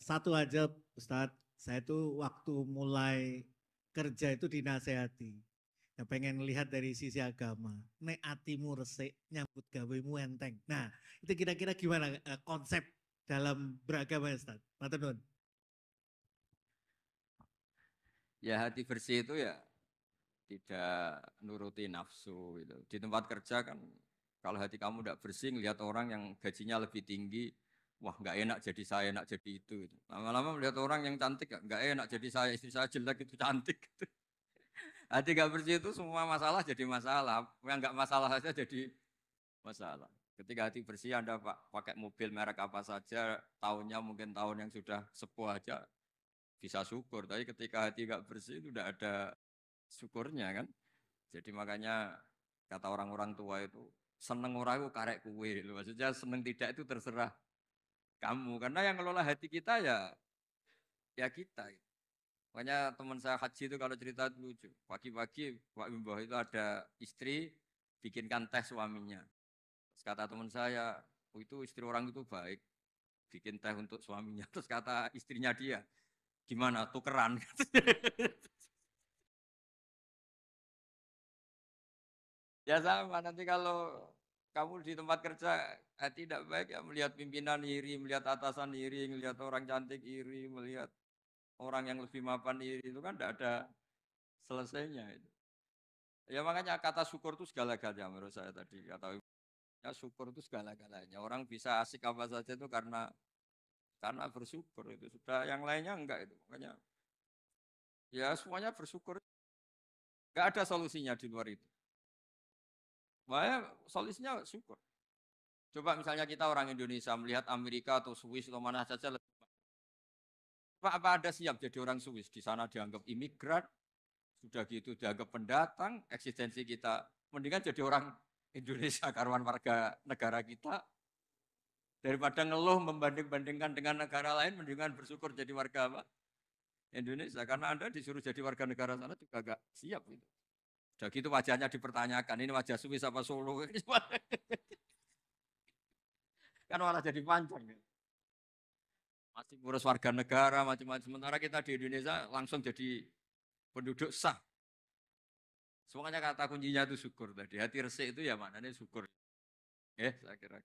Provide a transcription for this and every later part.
satu aja Ustadz, saya tuh waktu mulai kerja itu dinasehati. Ya pengen lihat dari sisi agama. Nek atimu resik, nyambut gawemu enteng. Nah, itu kira-kira gimana konsep dalam beragama Ustadz? Matur nuwun. Ya hati bersih itu ya tidak nuruti nafsu gitu. Di tempat kerja kan kalau hati kamu tidak bersih, ngelihat orang yang gajinya lebih tinggi, wah nggak enak jadi saya, enak jadi itu. Gitu. Lama-lama melihat orang yang cantik, nggak enak jadi saya, istri saya jelek itu cantik. Gitu. Hati nggak bersih itu semua masalah jadi masalah, yang nggak masalah saja jadi masalah. Ketika hati bersih Anda pakai mobil merek apa saja, tahunnya mungkin tahun yang sudah sepuh aja, bisa syukur. Tapi ketika hati nggak bersih itu tidak ada syukurnya kan. Jadi makanya kata orang-orang tua itu seneng orang itu karek kue. Maksudnya seneng tidak itu terserah kamu. Karena yang ngelola hati kita ya kita. Makanya teman saya haji itu kalau cerita itu lucu. Pagi-pagi Pak Wimbo itu ada istri bikinkan teh suaminya. Terus kata teman saya, oh itu istri orang itu baik. Bikin teh untuk suaminya. Terus kata istrinya dia, gimana tukeran? Ya sama, nanti kalau kamu di tempat kerja tidak baik ya melihat pimpinan iri, melihat atasan iri, melihat orang cantik iri, melihat orang yang lebih mapan iri itu kan tidak ada selesainya itu. Ya makanya kata syukur itu segala-galanya menurut saya tadi kata ya syukur itu segala-galanya. Orang bisa asik apa saja itu karena bersyukur itu sudah yang lainnya enggak itu. Makanya ya semuanya bersyukur. Enggak ada solusinya di luar itu. Makanya solusinya syukur. Coba misalnya kita orang Indonesia melihat Amerika atau Swiss atau mana saja, apa ada siap jadi orang Swiss? Di sana dianggap imigran, sudah gitu dianggap pendatang, eksistensi kita mendingan jadi orang Indonesia karuan warga negara kita daripada ngeluh membanding-bandingkan dengan negara lain, mendingan bersyukur jadi warga apa? Indonesia karena Anda disuruh jadi warga negara sana juga gak siap gitu. Udah gitu wajahnya dipertanyakan, ini wajah Swiss apa Solo? Kan malah jadi panjang. Gitu. Masih ngurus warga negara macam-macam. Sementara kita di Indonesia langsung jadi penduduk sah. Semuanya kata kuncinya itu syukur tadi. Hati resik itu ya maknanya syukur. Saya kira.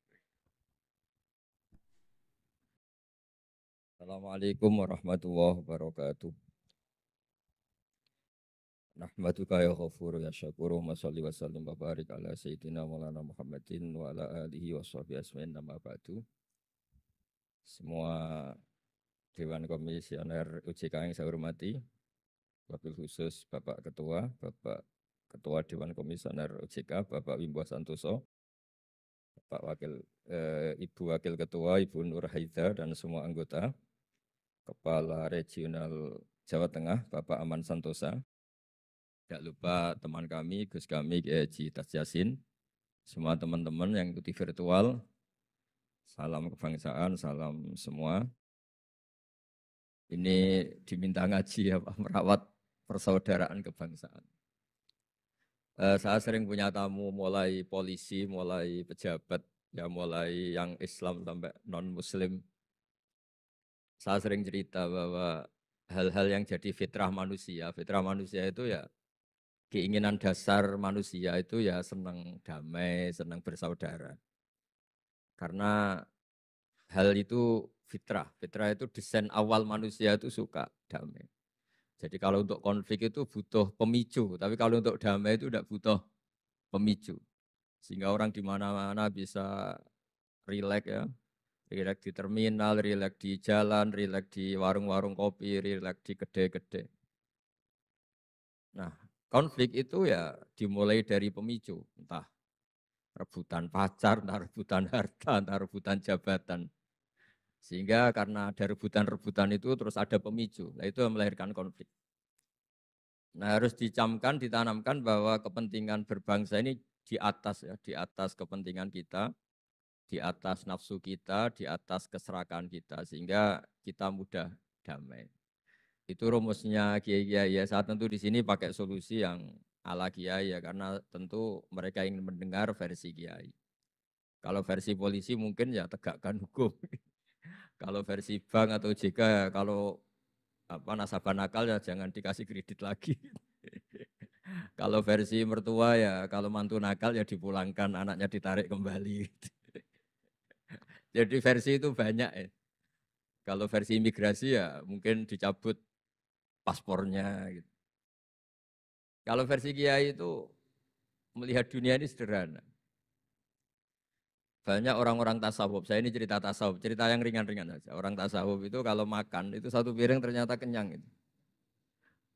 Assalamualaikum warahmatullahi wabarakatuh. Nahmaduka ya ghafuru ya syakuru wa salli wa sallim wa barik ala sayyidina maulana Muhammadin wa ala alihi wa sahbihi asma'in nama ba'du. Semua Dewan Komisioner UJK yang saya hormati, wabil khusus Bapak Ketua, Bapak Ketua Dewan Komisioner OJK, Bapak Wimbo Santoso, Pak Wakil, Ibu Wakil Ketua, Ibu Nur Haida, dan semua anggota, Kepala Regional Jawa Tengah, Bapak Aman Santosa, tidak lupa teman kami, Gus kami, Kiai Haji Tas Yasin, semua teman-teman yang ikuti virtual, salam kebangsaan, salam semua. Ini diminta ngaji ya Pak, merawat persaudaraan kebangsaan. Saya sering punya tamu mulai polisi, mulai pejabat, ya mulai yang Islam sampai non-Muslim. Saya sering cerita bahwa hal-hal yang jadi fitrah manusia itu ya keinginan dasar manusia itu ya senang damai, senang bersaudara. Karena hal itu fitrah itu desain awal manusia itu suka damai. Jadi kalau untuk konflik itu butuh pemicu, tapi kalau untuk damai itu tidak butuh pemicu. Sehingga orang di mana-mana bisa rileks ya, rileks di terminal, rileks di jalan, rileks di warung-warung kopi, rileks di kedai-kedai. Nah, konflik itu ya dimulai dari pemicu, entah rebutan pacar, entah rebutan harta, entah rebutan jabatan. Sehingga karena ada rebutan-rebutan itu terus ada pemicu, nah itu yang melahirkan konflik. Nah harus dicamkan, ditanamkan bahwa kepentingan berbangsa ini di atas ya, di atas kepentingan kita, di atas nafsu kita, di atas keserakahan kita, sehingga kita mudah damai. Itu rumusnya kiai-kiai ya. Saat tentu di sini pakai solusi yang ala kiai ya, karena tentu mereka ingin mendengar versi kiai. Kalau versi polisi mungkin ya tegakkan hukum. Kalau versi bank atau OJK ya kalau apa nasabah nakal ya jangan dikasih kredit lagi. Kalau versi mertua ya kalau mantu nakal ya dipulangkan, anaknya ditarik kembali. Jadi versi itu banyak ya. Kalau versi imigrasi ya mungkin dicabut paspornya gitu. Kalau versi kiai itu melihat dunia ini sederhana. Banyak orang-orang tasawuf, saya ini cerita tasawuf, cerita yang ringan-ringan saja. Orang tasawuf itu kalau makan, itu satu piring ternyata kenyang. Gitu.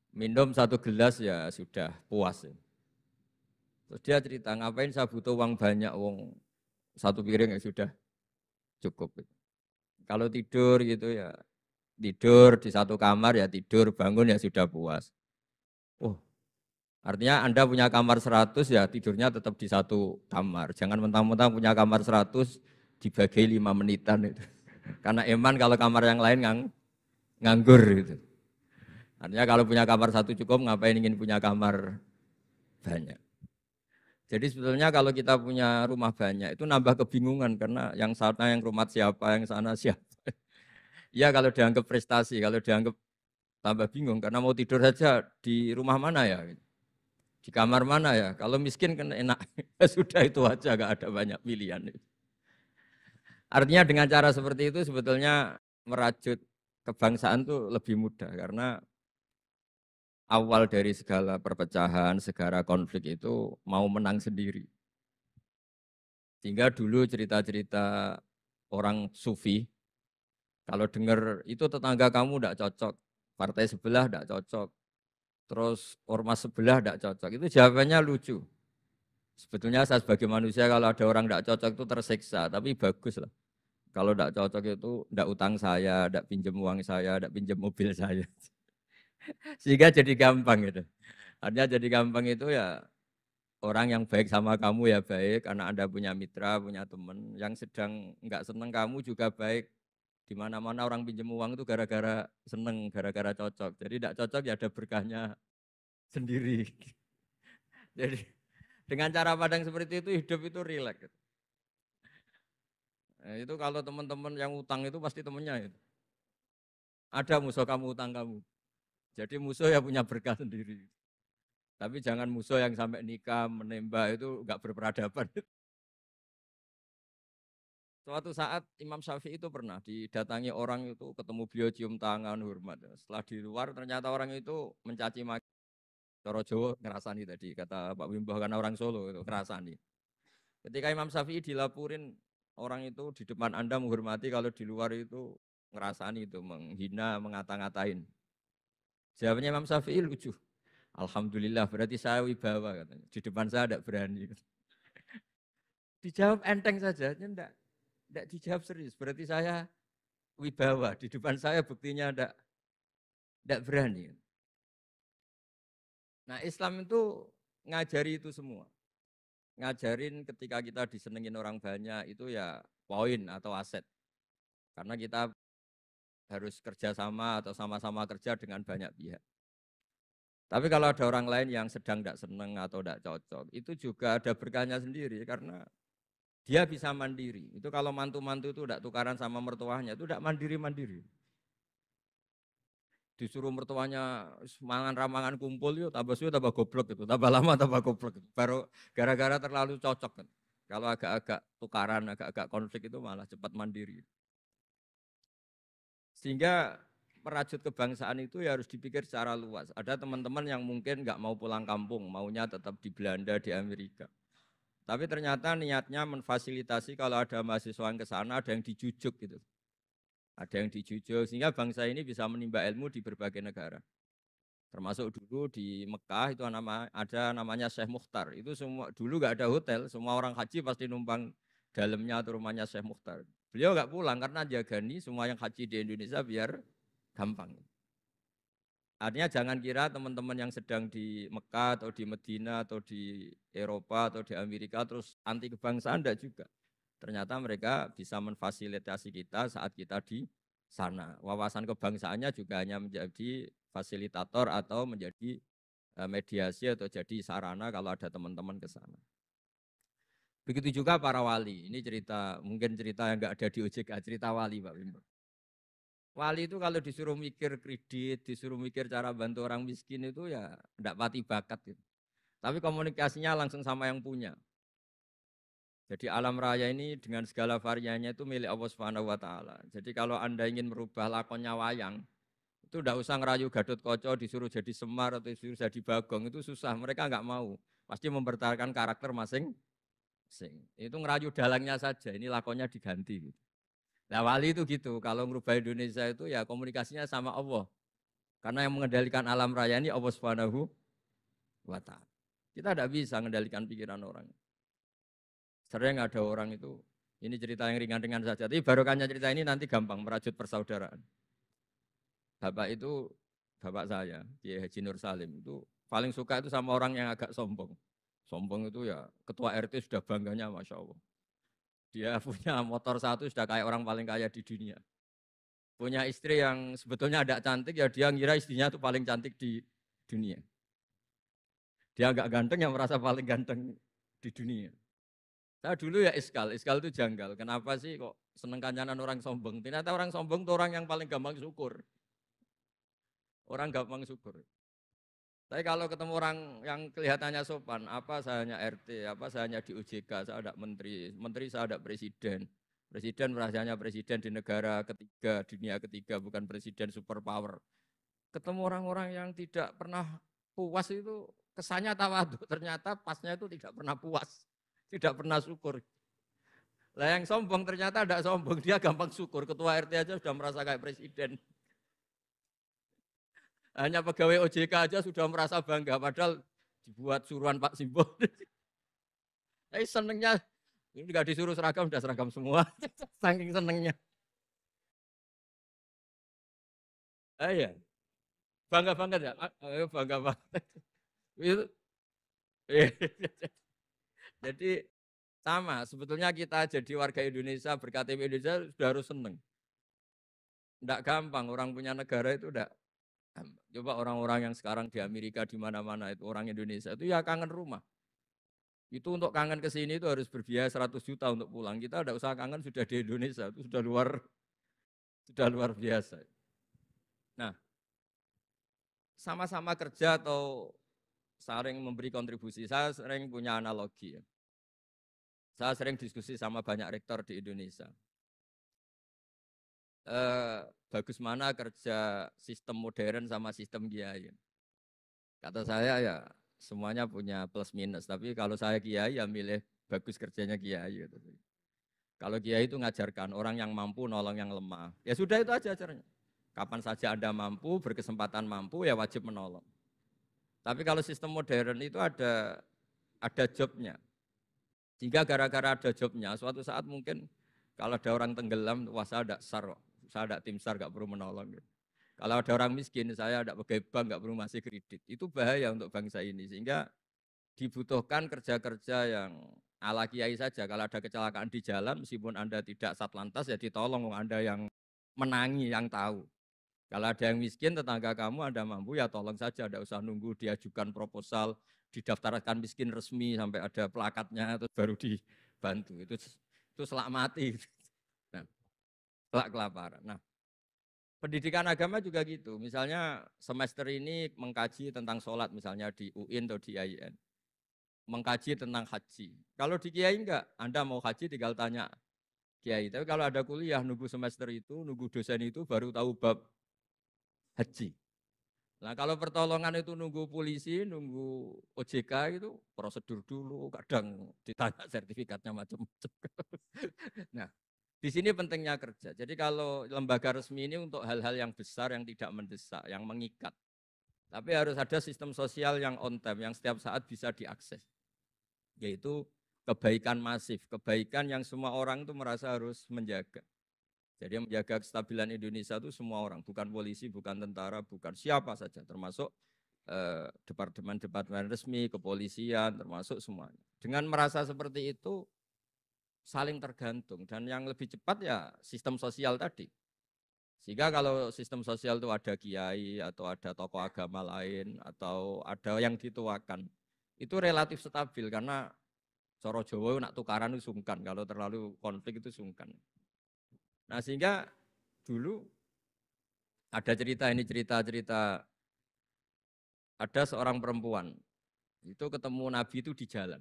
Minum satu gelas ya sudah puas. Ya. Terus dia cerita, ngapain saya butuh uang banyak, uang satu piring ya sudah cukup. Gitu. Kalau tidur gitu ya, tidur di satu kamar ya tidur, bangun ya sudah puas. Oh, artinya Anda punya kamar 100 ya tidurnya tetap di satu kamar. Jangan mentang-mentang punya kamar 100 dibagi 5 menitan itu. Karena eman kalau kamar yang lain nganggur gitu. Artinya kalau punya kamar satu cukup, ngapain ingin punya kamar banyak. Jadi sebetulnya kalau kita punya rumah banyak itu nambah kebingungan karena yang sana yang rumah siapa, yang sana siapa. Ya kalau dianggap prestasi, kalau dianggap tambah bingung karena mau tidur saja di rumah mana ya, di kamar mana ya. Kalau miskin kan enak, sudah itu aja, gak ada banyak pilihan. Artinya dengan cara seperti itu sebetulnya merajut kebangsaan tuh lebih mudah karena awal dari segala perpecahan, segala konflik itu mau menang sendiri. Sehingga dulu cerita-cerita orang sufi, kalau dengar itu tetangga kamu tidak cocok, partai sebelah tidak cocok, terus ormas sebelah tidak cocok, itu jawabannya lucu. Sebetulnya saya sebagai manusia kalau ada orang tidak cocok itu tersiksa, tapi bagus lah. Kalau tidak cocok itu tidak utang saya, tidak pinjam uang saya, tidak pinjam mobil saya. Sehingga jadi gampang gitu. Artinya jadi gampang itu ya orang yang baik sama kamu ya baik karena Anda punya mitra, punya teman. Yang sedang nggak seneng kamu juga baik. Di mana-mana orang pinjam uang itu gara-gara seneng, gara-gara cocok. Jadi tidak cocok ya ada berkahnya sendiri. Jadi dengan cara pandang seperti itu hidup itu rileks. Nah, itu kalau teman-teman yang utang itu pasti temennya itu. Ada musuh kamu utang kamu. Jadi musuh ya punya berkah sendiri. Tapi jangan musuh yang sampai nikah, menembak itu nggak berperadaban. Suatu saat Imam Syafi'i itu pernah didatangi orang itu, ketemu beliau cium tangan, hormat. Setelah di luar ternyata orang itu mencaci maki. Coro Jawa ngerasani tadi, kata Pak Wimbo karena orang Solo itu ngerasani. Ketika Imam Syafi'i dilaporin orang itu di depan Anda menghormati, kalau di luar itu ngerasani itu, menghina, ngata-ngatain. Jawabnya Imam Syafi'i lucu. Alhamdulillah berarti saya wibawa katanya. Di depan saya tidak berani. Dijawab enteng saja, enggak dijawab serius. Berarti saya wibawa. Di depan saya buktinya enggak berani. Nah Islam itu ngajari itu semua. Ngajarin ketika kita disenengin orang banyak itu ya poin atau aset. Karena kita harus kerjasama atau sama-sama kerja dengan banyak pihak. Tapi kalau ada orang lain yang sedang tidak seneng atau tidak cocok, itu juga ada berkahnya sendiri karena dia bisa mandiri. Itu kalau mantu-mantu itu tidak tukaran sama mertuanya, itu tidak mandiri-mandiri. Disuruh mertuanya mangan ramangan kumpul, yuk tambah suwe tambah goblok gitu, tambah lama tambah goblok. Gitu. Baru gara-gara terlalu cocok kan. Kalau agak-agak tukaran, agak-agak konflik itu malah cepat mandiri. Sehingga merajut kebangsaan itu ya harus dipikir secara luas. Ada teman-teman yang mungkin nggak mau pulang kampung, maunya tetap di Belanda, di Amerika. Tapi ternyata niatnya menfasilitasi kalau ada mahasiswa yang ke sana, ada yang dijujuk gitu. Ada yang dijujuk, sehingga bangsa ini bisa menimba ilmu di berbagai negara. Termasuk dulu di Mekah itu ada namanya Syekh Mukhtar. Itu semua dulu nggak ada hotel, semua orang haji pasti numpang dalamnya atau rumahnya Syekh Mukhtar. Beliau nggak pulang karena jagani semua yang haji di Indonesia biar gampang. Artinya jangan kira teman-teman yang sedang di Mekah atau di Medina atau di Eropa atau di Amerika terus anti kebangsaan, enggak juga. Ternyata mereka bisa memfasilitasi kita saat kita di sana. Wawasan kebangsaannya juga hanya menjadi fasilitator atau menjadi mediasi atau jadi sarana kalau ada teman-teman ke sana. Begitu juga para wali. Ini cerita, mungkin cerita yang enggak ada di OJK, cerita wali Pak Wimbo. Wali itu kalau disuruh mikir kredit, disuruh mikir cara bantu orang miskin itu ya enggak pati bakat gitu. Tapi komunikasinya langsung sama yang punya. Jadi alam raya ini dengan segala variannya itu milik Allah Subhanahu wa taala. Jadi kalau Anda ingin merubah lakonnya wayang, itu enggak usah ngerayu Gadot Koco disuruh jadi Semar atau disuruh jadi Bagong, itu susah. Mereka enggak mau. Pasti mempertahankan karakter masing-masing. Itu ngerayu dalangnya saja, ini lakonnya diganti gitu. Nah wali itu gitu, kalau merubah Indonesia itu ya komunikasinya sama Allah. Karena yang mengendalikan alam raya ini Allah Subhanahu wa ta'ala. Kita tidak bisa mengendalikan pikiran orang. Sering ada orang itu, ini cerita yang ringan-ringan saja, tapi barokahnya cerita ini nanti gampang merajut persaudaraan. Bapak itu, bapak saya, Kiai Haji Nur Salim, itu paling suka itu sama orang yang agak sombong. Sombong itu ya ketua RT sudah bangganya Masya Allah. Dia punya motor satu sudah kayak orang paling kaya di dunia. Punya istri yang sebetulnya ada cantik, ya dia ngira istrinya itu paling cantik di dunia. Dia agak ganteng yang merasa paling ganteng di dunia. Saya dulu ya iskal itu janggal. Kenapa sih kok seneng kancanan orang sombong? Ternyata orang sombong itu orang yang paling gampang syukur. Orang gampang syukur. Tapi kalau ketemu orang yang kelihatannya sopan, apa saya hanya RT, apa saya hanya di OJK, saya ada menteri saya ada presiden. Presiden merasanya presiden di negara ketiga, dunia ketiga, bukan presiden superpower. Ketemu orang-orang yang tidak pernah puas itu kesannya tawadhu, ternyata pasnya itu tidak pernah puas, tidak pernah syukur. Lah yang sombong ternyata tidak sombong, dia gampang syukur. Ketua RT aja sudah merasa kayak presiden. Hanya pegawai OJK aja sudah merasa bangga, padahal dibuat suruhan Pak Simbol. Tapi senengnya, ini nggak disuruh seragam, sudah seragam semua. Saking senengnya. Iya, bangga banget ya, bangga banget. Itu, jadi sama, sebetulnya kita jadi warga Indonesia, berKTP Indonesia sudah harus seneng. Tidak gampang, orang punya negara itu tidak. Coba orang-orang yang sekarang di Amerika di mana-mana itu orang Indonesia itu ya kangen rumah. Itu untuk kangen ke sini itu harus berbiaya 100 juta untuk pulang. Kita tidak usah kangen sudah di Indonesia, itu sudah luar biasa. Nah, sama-sama kerja atau saling memberi kontribusi. Saya sering punya analogi ya. Saya sering diskusi sama banyak rektor di Indonesia. Bagus mana kerja sistem modern sama sistem kiai. Kata saya ya semuanya punya plus minus. Tapi kalau saya kiai ya milih bagus kerjanya kiai. Gitu. Kalau kiai itu ngajarkan orang yang mampu nolong yang lemah. Ya sudah itu aja acaranya. Kapan saja Anda mampu, berkesempatan mampu ya wajib menolong. Tapi kalau sistem modern itu ada jobnya. Sehingga gara-gara ada jobnya, suatu saat mungkin kalau ada orang tenggelam, wah saya ada SAR, saya ada tim SAR gak perlu menolong. Gitu. Kalau ada orang miskin, saya ada pegawai bank gak perlu ngasih kredit. Itu bahaya untuk bangsa ini. Sehingga dibutuhkan kerja-kerja yang ala kiai saja. Kalau ada kecelakaan di jalan, meskipun Anda tidak satlantas, ya ditolong Anda yang menangi, yang tahu. Kalau ada yang miskin, tetangga kamu Anda mampu, ya tolong saja. Tidak usah nunggu diajukan proposal, didaftarkan miskin resmi, sampai ada plakatnya, terus baru dibantu. Itu selak mati. Nah, selak kelaparan. Nah, pendidikan agama juga gitu. Misalnya semester ini mengkaji tentang sholat, misalnya di UIN atau di IAIN. Mengkaji tentang haji. Kalau di kiai enggak, Anda mau haji tinggal tanya kiai. Tapi kalau ada kuliah, nunggu semester itu, nunggu dosen itu baru tahu bab haji. Nah kalau pertolongan itu nunggu polisi, nunggu OJK itu prosedur dulu, kadang ditanya sertifikatnya macam-macam. Nah di sini pentingnya kerja. Jadi kalau lembaga resmi ini untuk hal-hal yang besar, yang tidak mendesak, yang mengikat. Tapi harus ada sistem sosial yang on time, yang setiap saat bisa diakses. Yaitu kebaikan masif, kebaikan yang semua orang itu merasa harus menjaga. Jadi yang menjaga kestabilan Indonesia itu semua orang, bukan polisi, bukan tentara, bukan siapa saja, termasuk departemen-departemen resmi, kepolisian, termasuk semuanya. Dengan merasa seperti itu, saling tergantung. Dan yang lebih cepat ya sistem sosial tadi. Sehingga kalau sistem sosial itu ada kiai, atau ada tokoh agama lain, atau ada yang dituakan, itu relatif stabil, karena coro Jawa nak tukaran itu sungkan, kalau terlalu konflik itu sungkan. Nah sehingga dulu Ada cerita ini cerita ada seorang perempuan itu ketemu Nabi itu di jalan.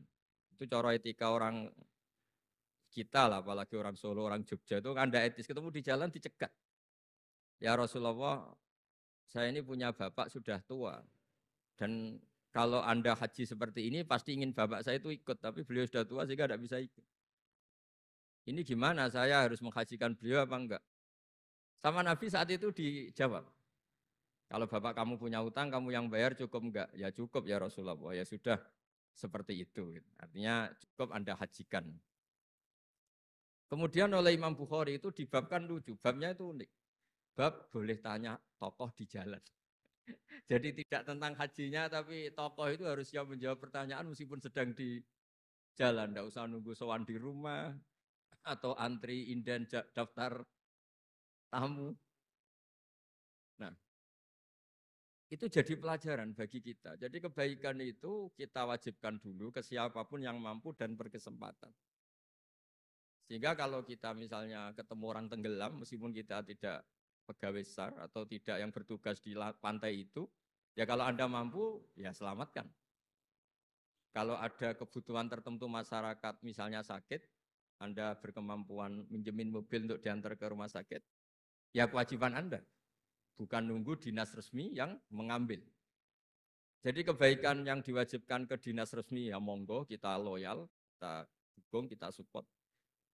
Itu cara etika orang kita lah, apalagi orang Solo, orang Jogja itu kan ada etis. Ketemu di jalan dicegat. Ya Rasulullah, saya ini punya bapak sudah tua. Dan kalau Anda haji seperti ini pasti ingin bapak saya itu ikut. Tapi beliau sudah tua sehingga tidak bisa ikut. Ini gimana, saya harus menghajikan beliau apa enggak? Sama Nabi saat itu dijawab. Kalau bapak kamu punya utang, kamu yang bayar cukup enggak? Ya cukup ya Rasulullah. Ya sudah, seperti itu. Artinya cukup Anda hajikan. Kemudian oleh Imam Bukhari itu dibabkan lucu. Babnya itu unik. Bab boleh tanya tokoh di jalan. Jadi tidak tentang hajinya, tapi tokoh itu harus siap menjawab pertanyaan meskipun sedang di jalan. Tidak usah nunggu sowan di rumah atau antri inden daftar tamu. Nah, itu jadi pelajaran bagi kita. Jadi kebaikan itu kita wajibkan dulu ke siapapun yang mampu dan berkesempatan. Sehingga kalau kita misalnya ketemu orang tenggelam, meskipun kita tidak pegawai SAR atau tidak yang bertugas di pantai itu, ya kalau Anda mampu, ya selamatkan. Kalau ada kebutuhan tertentu masyarakat, misalnya sakit, Anda berkemampuan minjemin mobil untuk diantar ke rumah sakit, ya kewajiban Anda. Bukan nunggu dinas resmi yang mengambil. Jadi kebaikan yang diwajibkan ke dinas resmi, ya monggo, kita loyal, kita dukung, kita support.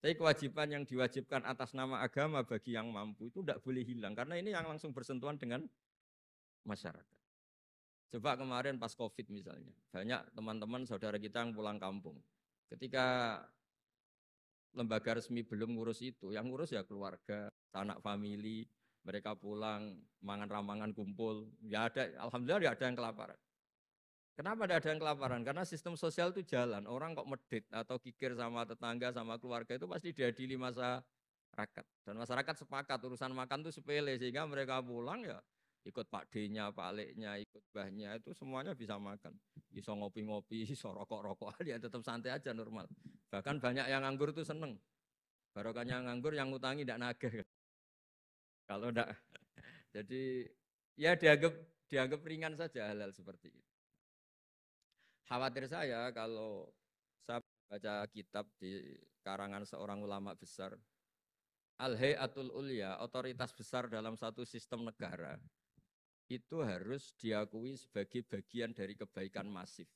Tapi kewajiban yang diwajibkan atas nama agama bagi yang mampu itu tidak boleh hilang. Karena ini yang langsung bersentuhan dengan masyarakat. Coba kemarin pas COVID misalnya, banyak teman-teman saudara kita yang pulang kampung. Ketika lembaga resmi belum ngurus itu, yang ngurus ya keluarga, anak famili, mereka pulang, mangan ramangan kumpul. Ya ada, alhamdulillah ya ada yang kelaparan. Kenapa tidak ada yang kelaparan? Karena sistem sosial itu jalan. Orang kok medit atau kikir sama tetangga, sama keluarga itu pasti diadili masyarakat. Dan masyarakat sepakat urusan makan itu sepele. Sehingga mereka pulang ya ikut Pak D-nya, Pak Leknya, ikut Mbahnya. Itu semuanya bisa makan. Bisa ngopi-ngopi, bisa rokok-rokok. Ya tetap santai aja normal. Bahkan banyak yang nganggur itu seneng. Barokahnya nganggur yang ngutangi tidak nagih. Kalau tidak. Jadi ya dianggap ringan saja hal-hal seperti itu. Khawatir saya kalau saya baca kitab di karangan seorang ulama besar, Al-Hayatul Ulya, otoritas besar dalam satu sistem negara, itu harus diakui sebagai bagian dari kebaikan masif.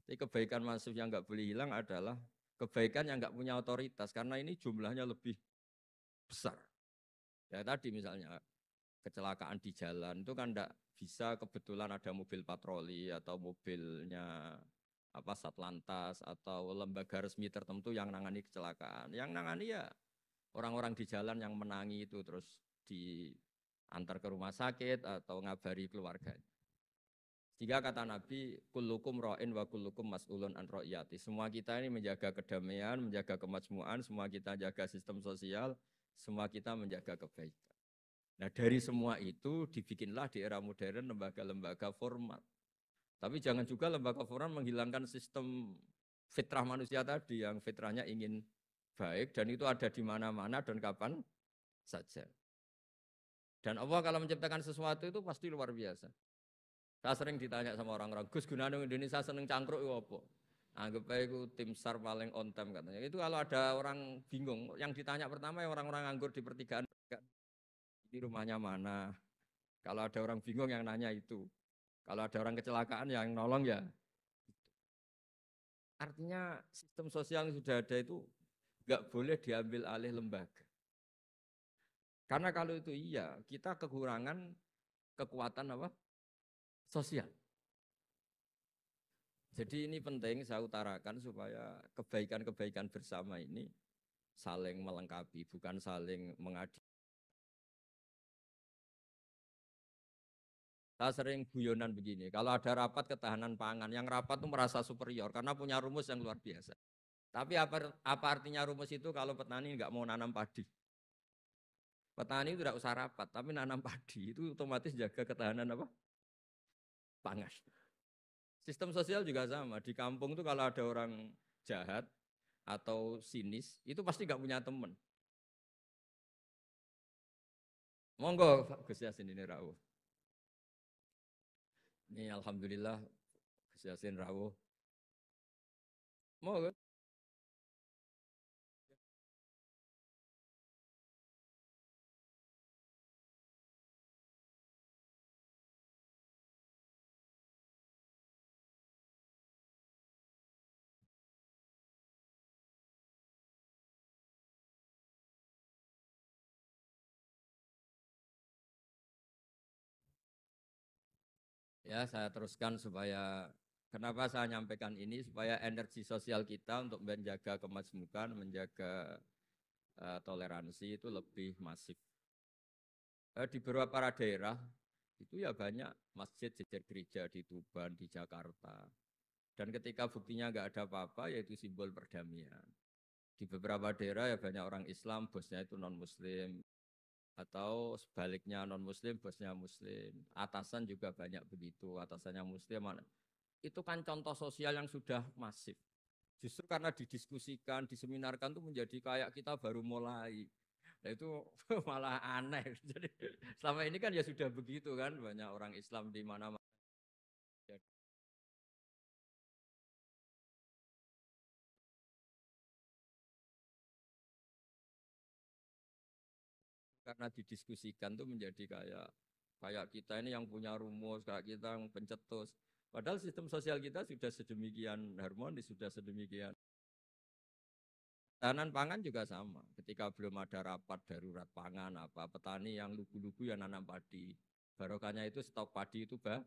Jadi kebaikan masif yang nggak boleh hilang adalah kebaikan yang nggak punya otoritas, karena ini jumlahnya lebih besar. Ya tadi misalnya kecelakaan di jalan itu kan enggak bisa kebetulan ada mobil patroli atau mobilnya Satlantas atau lembaga resmi tertentu yang nangani kecelakaan. Yang nangani ya orang-orang di jalan yang menangi itu terus diantar ke rumah sakit atau ngabari keluarganya. Sehingga kata Nabi, kullukum ra'in wa kullukum mas'ulun an ra'iyati. Semua kita ini menjaga kedamaian, menjaga kemajmuan, semua kita jaga sistem sosial, semua kita menjaga kebaikan. Nah dari semua itu dibikinlah di era modern lembaga-lembaga formal. Tapi jangan juga lembaga formal menghilangkan sistem fitrah manusia tadi yang fitrahnya ingin baik dan itu ada di mana-mana dan kapan saja. Dan Allah kalau menciptakan sesuatu itu pasti luar biasa. Saya sering ditanya sama orang-orang, Gus gunanya Indonesia seneng cangkruk itu apa? Anggap aja itu tim SAR paling on time katanya. Itu kalau ada orang bingung, yang ditanya pertama ya orang-orang nganggur di pertigaan. Ini rumahnya mana? Kalau ada orang bingung yang nanya itu. Kalau ada orang kecelakaan yang nolong ya. Artinya sistem sosial yang sudah ada itu nggak boleh diambil alih lembaga. Karena kalau itu iya, kita kekurangan kekuatan apa? Sosial. Jadi ini penting saya utarakan supaya kebaikan-kebaikan bersama ini saling melengkapi, bukan saling mengadu. Saya sering guyonan begini, kalau ada rapat ketahanan pangan, yang rapat itu merasa superior karena punya rumus yang luar biasa. Tapi apa artinya rumus itu kalau petani nggak mau nanam padi? Petani itu tidak usah rapat, tapi nanam padi itu otomatis jaga ketahanan apa? Pangan. Sistem sosial juga sama. Di kampung itu kalau ada orang jahat atau sinis, itu pasti nggak punya teman. Monggo Gus Yasin ini rawuh. Ini alhamdulillah Gus Yasin rawuh. Monggo. Ya, saya teruskan supaya kenapa saya nyampaikan ini supaya energi sosial kita untuk menjaga kemajmukan, menjaga toleransi itu lebih masif. Di beberapa daerah itu ya banyak masjid jejer gereja di Tuban, di Jakarta. Dan ketika buktinya nggak ada apa-apa, yaitu simbol perdamaian. Di beberapa daerah ya banyak orang Islam, bosnya itu non-Muslim. Atau sebaliknya non-Muslim, bosnya Muslim. Atasan juga banyak begitu, atasannya Muslim. Itu kan contoh sosial yang sudah masif. Justru karena didiskusikan, diseminarkan itu menjadi kayak kita baru mulai. Nah itu malah aneh. Jadi selama ini kan ya sudah begitu kan, banyak orang Islam di mana-mana. Karena didiskusikan tuh menjadi kayak kita ini yang punya rumus, kayak kita yang pencetus. Padahal sistem sosial kita sudah sedemikian harmonis, sudah sedemikian. Tahanan pangan juga sama. Ketika belum ada rapat darurat pangan, apa petani yang lugu-lugu yang nanam padi. Barokahnya itu stok padi itu mereka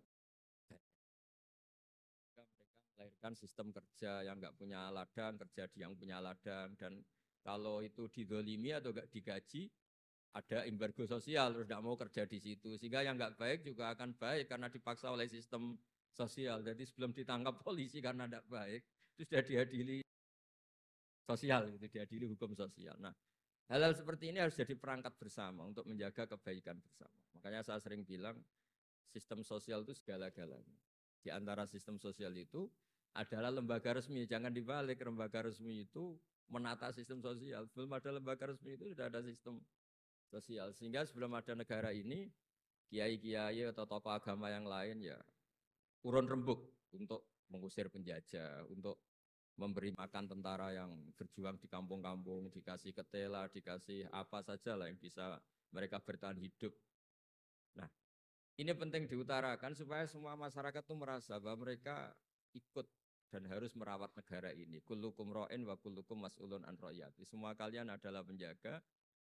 melahirkan sistem kerja yang nggak punya ladang, kerja di yang punya ladang. Dan kalau itu didolimi atau nggak digaji, ada embargo sosial, terus tidak mau kerja di situ. Sehingga yang nggak baik juga akan baik karena dipaksa oleh sistem sosial. Jadi sebelum ditangkap polisi karena tidak baik, itu sudah diadili sosial, itu diadili hukum sosial. Nah, hal-hal seperti ini harus jadi perangkat bersama untuk menjaga kebaikan bersama. Makanya saya sering bilang sistem sosial itu segala-galanya. Di antara sistem sosial itu adalah lembaga resmi. Jangan dibalik, lembaga resmi itu menata sistem sosial. Belum ada lembaga resmi itu sudah ada sistem sosial. Sehingga sebelum ada negara ini, kiai-kiai atau tokoh agama yang lain ya urun rembuk untuk mengusir penjajah, untuk memberi makan tentara yang berjuang di kampung-kampung, dikasih ketela, dikasih apa saja lah yang bisa mereka bertahan hidup. Nah, ini penting diutarakan supaya semua masyarakat itu merasa bahwa mereka ikut dan harus merawat negara ini. Kullukum ra'in wa kullukum mas'ulun an ra'iyati. Semua kalian adalah penjaga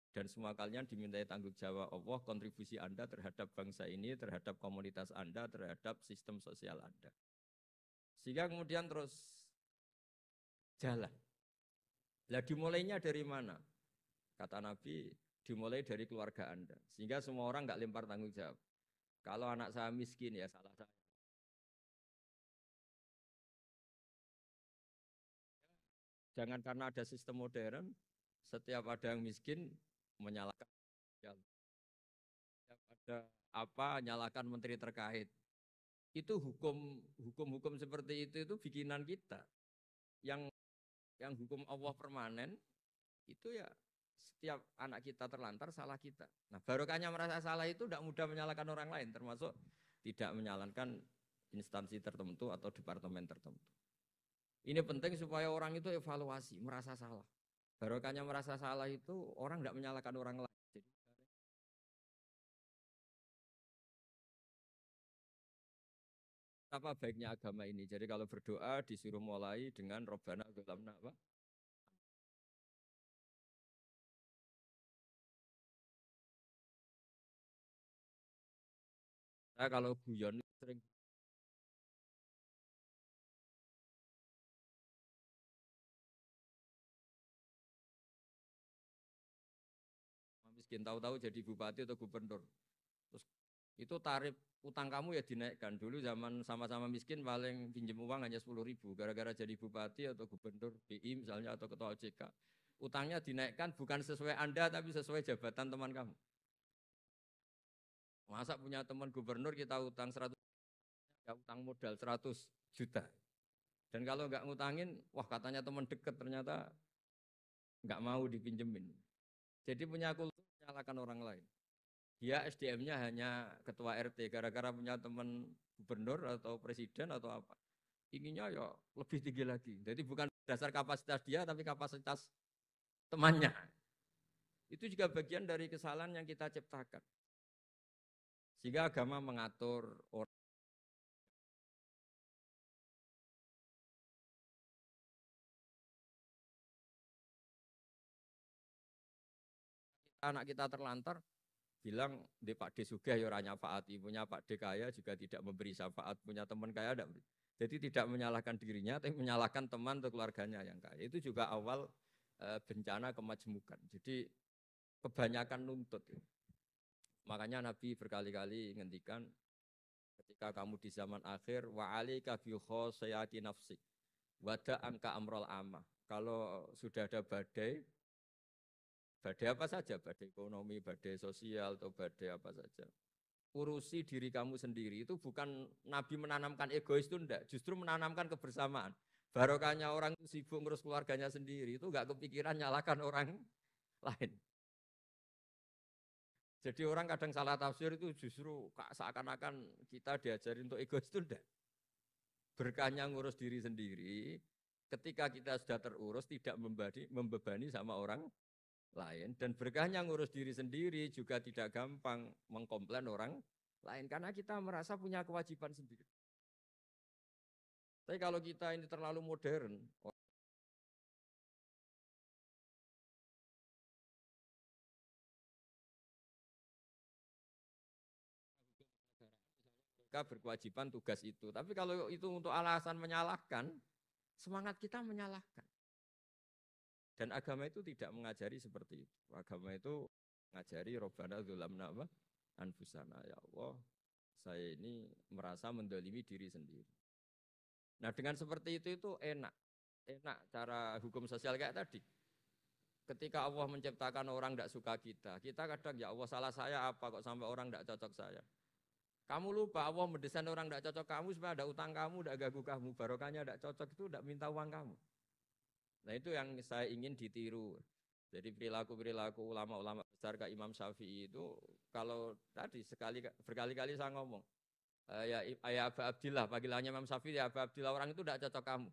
dan semua kalian dimintai tanggung jawab Allah, kontribusi Anda terhadap bangsa ini, terhadap komunitas Anda, terhadap sistem sosial Anda. Sehingga kemudian terus jalan. Lah dimulainya dari mana? Kata Nabi, dimulai dari keluarga Anda. Sehingga semua orang nggak lempar tanggung jawab. Kalau anak saya miskin ya salah saya. Jangan karena ada sistem modern, setiap ada yang miskin menyalahkan. Setiap ada apa nyalakan menteri terkait. Itu hukum seperti itu bikinan kita. Yang yang hukum Allah permanen itu ya setiap anak kita terlantar salah kita. Nah, barokahnya merasa salah itu tidak mudah menyalahkan orang lain, termasuk tidak menyalahkan instansi tertentu atau departemen tertentu. Ini penting supaya orang itu evaluasi, merasa salah. Barokahnya merasa salah itu orang tidak menyalahkan orang lain. Jadi, apa baiknya agama ini? Jadi kalau berdoa disuruh mulai dengan Robbana Dzolamna apa? Nah, kalau guyon sering miskin tahu-tahu jadi bupati atau gubernur. Terus itu tarif utang kamu ya dinaikkan. Dulu zaman sama-sama miskin paling pinjam uang hanya 10.000. Gara-gara jadi bupati atau gubernur BI misalnya atau ketua OJK. Utangnya dinaikkan bukan sesuai Anda tapi sesuai jabatan teman kamu. Masa punya teman gubernur kita utang 100, ya utang modal 100 juta. Dan kalau nggak ngutangin, wah katanya teman deket ternyata nggak mau dipinjemin. Jadi punya kultur menyalahkan orang lain. Dia SDM-nya hanya ketua RT gara-gara punya teman gubernur atau presiden atau apa. Inginnya ya lebih tinggi lagi. Jadi bukan dasar kapasitas dia tapi kapasitas temannya. Itu juga bagian dari kesalahan yang kita ciptakan. Sehingga agama mengatur orang. Anak kita terlantar, bilang di Pak D Sugih ya ora nyafaati, punya Pak D kaya juga tidak memberi syafaat, punya teman kaya tidak beri. Jadi tidak menyalahkan dirinya, tapi menyalahkan teman atau keluarganya yang kaya. Itu juga awal bencana kemajmukan. Jadi kebanyakan nuntut. Makanya Nabi berkali-kali ngendikan ketika kamu di zaman akhir wa alika bi khosayati nafsik wada angka amrol amah. Kalau sudah ada badai, badai apa saja, badai ekonomi, badai sosial, atau badai apa saja. Urusi diri kamu sendiri itu bukan Nabi menanamkan egois itu enggak, justru menanamkan kebersamaan. Barokahnya orang itu sibuk ngurus keluarganya sendiri itu enggak kepikiran nyalakan orang lain. Jadi orang kadang salah tafsir itu justru seakan-akan kita diajarin untuk egois itu enggak. Berkahnya ngurus diri sendiri, ketika kita sudah terurus tidak membebani sama orang lain, dan berkahnya ngurus diri sendiri juga tidak gampang mengkomplain orang lain karena kita merasa punya kewajiban sendiri. Tapi kalau kita ini terlalu modern, mereka berkewajiban tugas itu. Tapi kalau itu untuk alasan menyalahkan, semangat kita menyalahkan. Dan agama itu tidak mengajari seperti itu. Agama itu mengajari Rabbana dzulamna anfusana, ya Allah, saya ini merasa mendolimi diri sendiri. Nah dengan seperti itu enak cara hukum sosial kayak tadi. Ketika Allah menciptakan orang tidak suka kita kadang ya Allah salah saya apa kok sampai orang tidak cocok saya. Kamu lupa Allah mendesain orang tidak cocok kamu supaya ada utang kamu, tidak ganggu kamu, barokahnya tidak cocok itu tidak minta uang kamu. Nah itu yang saya ingin ditiru. Jadi perilaku ulama-ulama besar kayak Imam Syafi'i itu kalau tadi berkali-kali saya ngomong, ya Aba Abdillah, panggilannya Imam Syafi'i, ya Aba Abdillah, orang itu tidak cocok kamu.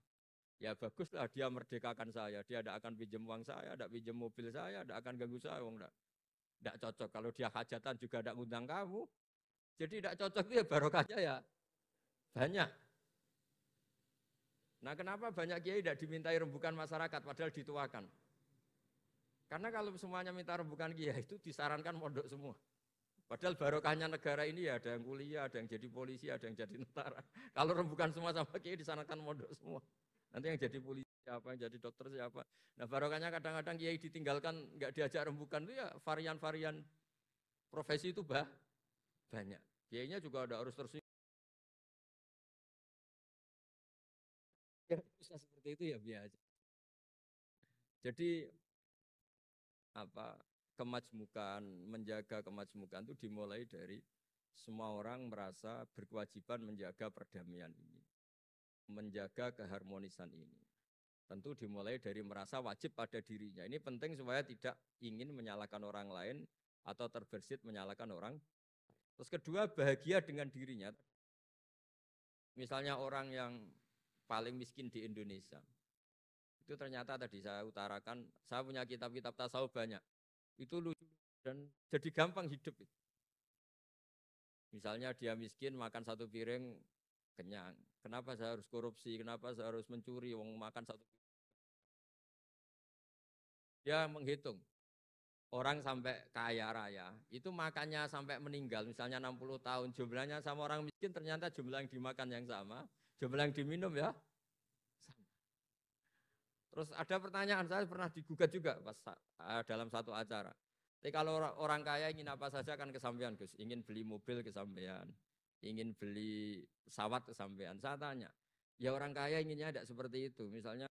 Ya baguslah dia merdekakan saya, dia tidak akan pinjam uang saya, tidak pinjam mobil saya, tidak akan ganggu saya, tidak cocok. Kalau dia hajatan juga tidak ngundang kamu, jadi tidak cocok itu ya barokahnya ya banyak. Nah kenapa banyak kiai tidak dimintai rembukan masyarakat padahal dituakan? Karena kalau semuanya minta rembukan kiai itu disarankan mondok semua. Padahal barokahnya negara ini ya ada yang kuliah, ada yang jadi polisi, ada yang jadi tentara. Kalau rembukan semua sama kiai disarankan mondok semua. Nanti yang jadi polisi siapa, yang jadi dokter siapa. Nah barokahnya kadang-kadang kiai ditinggalkan, nggak diajak rembukan itu ya varian-varian profesi itu banyak. Kiainya juga ada harus tersinggung. Ya, bisa seperti itu ya biasa. Jadi apa kemajmukan, menjaga kemajmukan itu dimulai dari semua orang merasa berkewajiban menjaga perdamaian ini, menjaga keharmonisan ini. Tentu dimulai dari merasa wajib pada dirinya. Ini penting supaya tidak ingin menyalahkan orang lain atau terbersit menyalahkan orang. Terus kedua, bahagia dengan dirinya. Misalnya orang yang paling miskin di Indonesia. Itu ternyata tadi saya utarakan, saya punya kitab-kitab tasawuf banyak. Itu lucu dan jadi gampang hidup. Misalnya dia miskin makan satu piring kenyang. Kenapa saya harus korupsi? Kenapa saya harus mencuri? Wong makan satu piring. Dia menghitung. Orang sampai kaya raya, itu makannya sampai meninggal, misalnya 60 tahun, jumlahnya sama orang miskin ternyata jumlah yang dimakan yang sama, jumlah yang diminum ya sama. Terus ada pertanyaan, saya pernah digugat juga pas dalam satu acara. Tapi kalau orang kaya ingin apa saja kan kesampean Gus, ingin beli mobil kesampean, ingin beli pesawat kesampean. Saya tanya, ya orang kaya inginnya tidak seperti itu, misalnya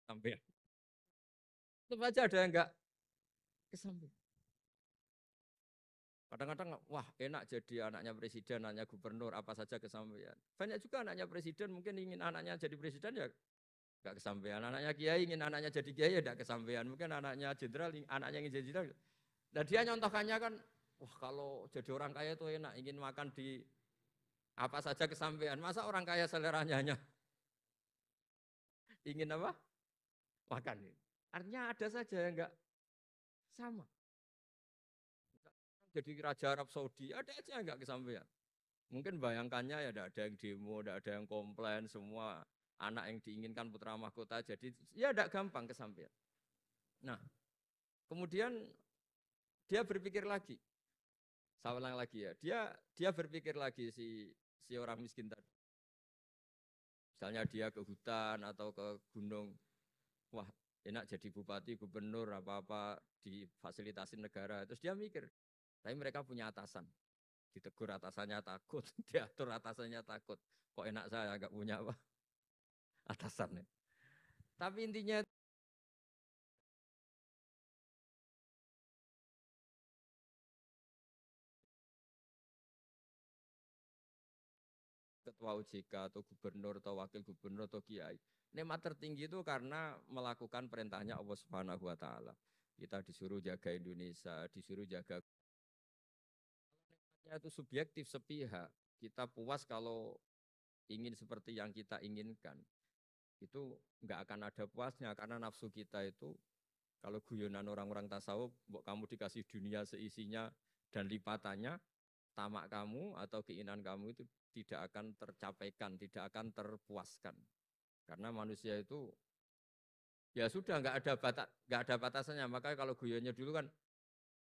sampean. Tetap aja ada yang enggak kesampean. Kadang-kadang, wah enak jadi anaknya presiden, anaknya gubernur, apa saja kesampaian. Banyak juga anaknya presiden mungkin ingin anaknya jadi presiden ya Gak kesampaian. Anaknya kiai ingin anaknya jadi kiai ya tidak kesampaian. Mungkin anaknya jenderal, anaknya ingin jadi jenderal. Nah dia nyontohkannya kan, wah kalau jadi orang kaya itu enak, ingin makan di apa saja kesampaian. Masa orang kaya seleranya hanya ingin apa? Makan. Artinya ada saja yang enggak sama. Jadi Raja Arab Saudi, ada aja yang enggak kesampaian. Mungkin bayangkannya ya tidak ada yang demo, tidak ada yang komplain, semua anak yang diinginkan putra mahkota. Jadi ya tidak gampang kesampaian. Nah, kemudian dia berpikir lagi. Saya ulang lagi ya, dia berpikir lagi si orang miskin tadi. Misalnya dia ke hutan atau ke gunung, wah enak jadi bupati, gubernur, apa-apa difasilitasi negara. Terus dia mikir, tapi mereka punya atasan. Ditegur atasannya takut, diatur atasannya takut. Kok enak saya nggak punya apa? Atasan. Tapi intinya ketua OJK atau gubernur atau wakil gubernur atau kiai. Nikmat tertinggi itu karena melakukan perintahnya Allah Subhanahu wa taala. Kita disuruh jaga Indonesia, disuruh jaga. Nikmatnya itu subjektif sepihak. Kita puas kalau ingin seperti yang kita inginkan. Itu enggak akan ada puasnya karena nafsu kita itu kalau guyonan orang-orang tasawuf, kamu dikasih dunia seisinya dan lipatannya, tamak kamu atau keinginan kamu itu tidak akan tercapaikan, tidak akan terpuaskan. Karena manusia itu ya sudah nggak ada batasannya. Makanya kalau guyonnya dulu kan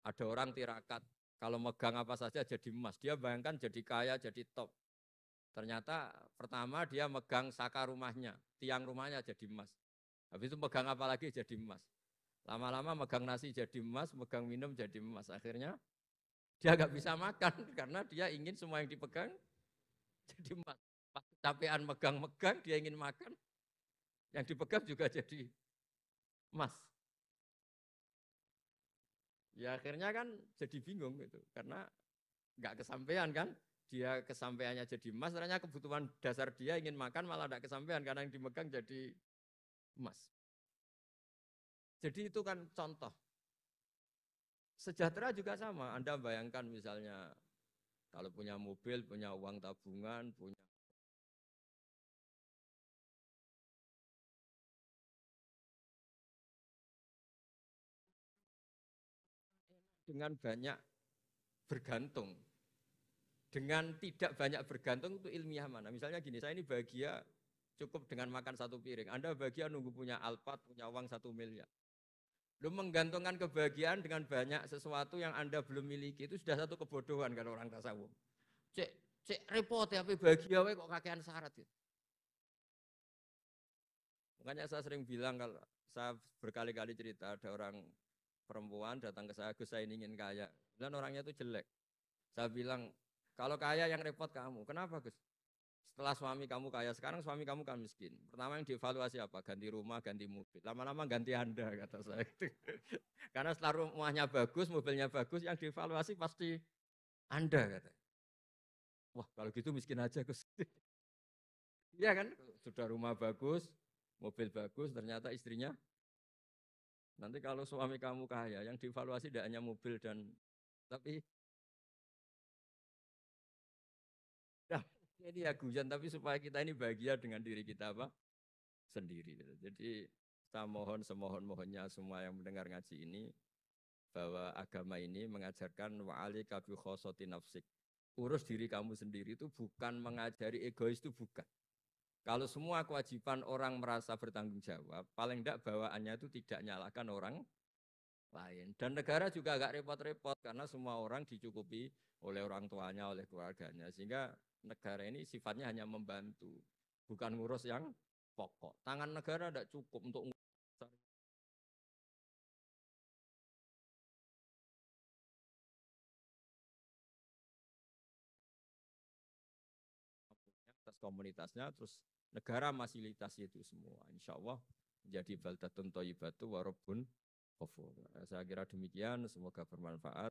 ada orang tirakat, kalau megang apa saja jadi emas. Dia bayangkan jadi kaya, jadi top. Ternyata pertama dia megang saka rumahnya, tiang rumahnya jadi emas. Habis itu megang apa lagi jadi emas. Lama-lama megang nasi jadi emas, megang minum jadi emas. Akhirnya dia nggak bisa makan karena dia ingin semua yang dipegang jadi emas. Pas kecapean megang-megang, dia ingin makan, yang dipegang juga jadi emas. Ya akhirnya kan jadi bingung gitu, karena nggak kesampaian kan. Dia kesampaiannya jadi emas, ternyata kebutuhan dasar dia ingin makan malah nggak kesampaian karena yang dimegang jadi emas. Jadi itu kan contoh. Sejahtera juga sama. Anda bayangkan misalnya kalau punya mobil, punya uang tabungan, punya dengan banyak bergantung. Dengan tidak banyak bergantung itu ilmiah mana? Misalnya gini, saya ini bahagia cukup dengan makan satu piring. Anda bahagia nunggu punya Alphard, punya uang 1 miliar. Lu menggantungkan kebahagiaan dengan banyak sesuatu yang Anda belum miliki itu sudah satu kebodohan kalau orang tasawuf. Cek, cek repot ya, tapi bahagia we kok kakean syarat gitu. Makanya saya sering bilang kalau saya berkali-kali cerita ada orang perempuan datang ke saya, Gus saya ingin kaya. Dan orangnya itu jelek. Saya bilang, kalau kaya yang repot kamu. Kenapa Gus? Setelah suami kamu kaya, sekarang suami kamu kan miskin. Pertama yang dievaluasi apa? Ganti rumah, ganti mobil. Lama-lama ganti Anda, kata saya. Karena setelah rumahnya bagus, mobilnya bagus, yang dievaluasi pasti Anda, kata. Wah, kalau gitu miskin aja Gus. Iya kan? Sudah rumah bagus, mobil bagus, ternyata istrinya. Nanti kalau suami kamu kaya, yang dievaluasi tidak hanya mobil dan tapi nah, ini ya guyon, tapi supaya kita ini bahagia dengan diri kita apa? Sendiri. Jadi saya mohon semohon-mohonnya semua yang mendengar ngaji ini bahwa agama ini mengajarkan wa'alika bi khossati nafsik. Urus diri kamu sendiri itu bukan mengajari egois, itu bukan. Kalau semua kewajiban orang merasa bertanggung jawab, paling tidak bawaannya itu tidak nyalakan orang lain. Dan negara juga agak repot-repot karena semua orang dicukupi oleh orang tuanya, oleh keluarganya. Sehingga negara ini sifatnya hanya membantu, bukan ngurus yang pokok. Tangan negara tidak cukup untuk atas komunitasnya, terus negara fasilitasi itu semua. Insya Allah menjadi baldatun thayyibatu wa rabbun ghafur. Saya kira demikian, semoga bermanfaat.